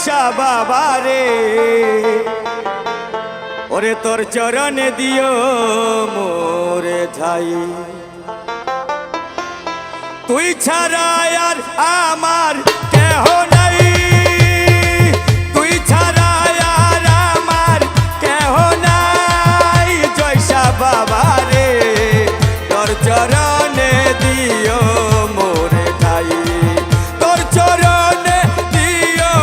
জয়সা বাবা রে ওরে তোর চরণে দিও মোরে ঠাই তুই ছাড়া আর আমার কেহ নাই তুই ছাড়া আর আমার কেহ নাই জয়সা বাবা রে তোর চরণে দিও মোরে ঠাই তোর চরণে দিও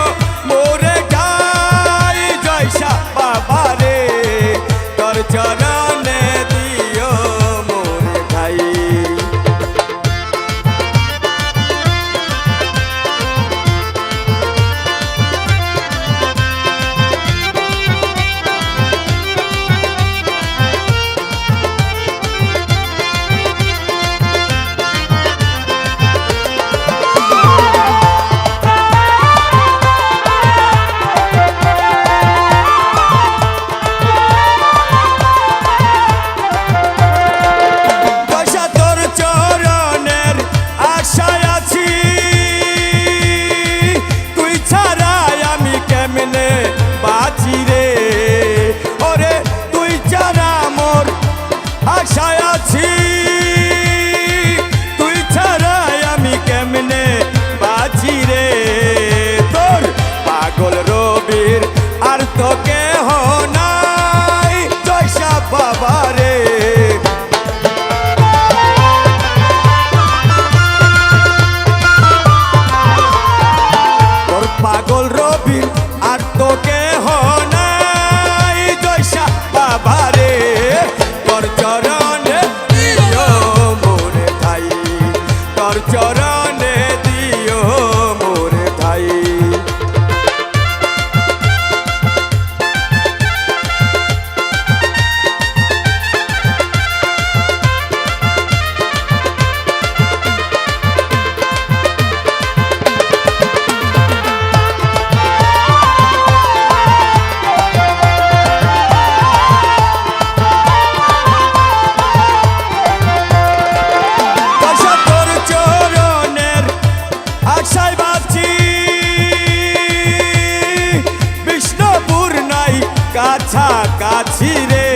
মোরে ঠাই জয়সা বাবা রে তোর চরণে দিও মোরে ঠাই তোকে নাই জয়সা বাবা রে তোর পাগল রবির আর তোকে নাই জয়সা বাবা রে তোর চরণে দিও মোরে ঠাই তোর চরণে দিও মোরে ঠাই কাছাকাছি রে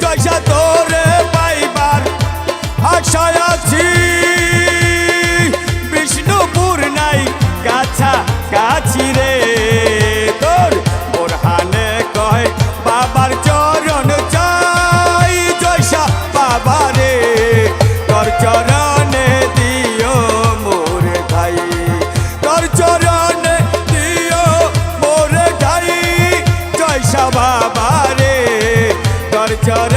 জয়সা তোরে পাইবার আশায় আছি বিষ্ণুপুর নাই কাছাকাছি রে তোর বোরহানে কয় বাবার চরণ চাই জয়সা বাবা রে তোর চরণে দিও মোরে ঠাই তোর চরণে দিও মোরে ঠাই জয়সা বাবা রে তোর চরণে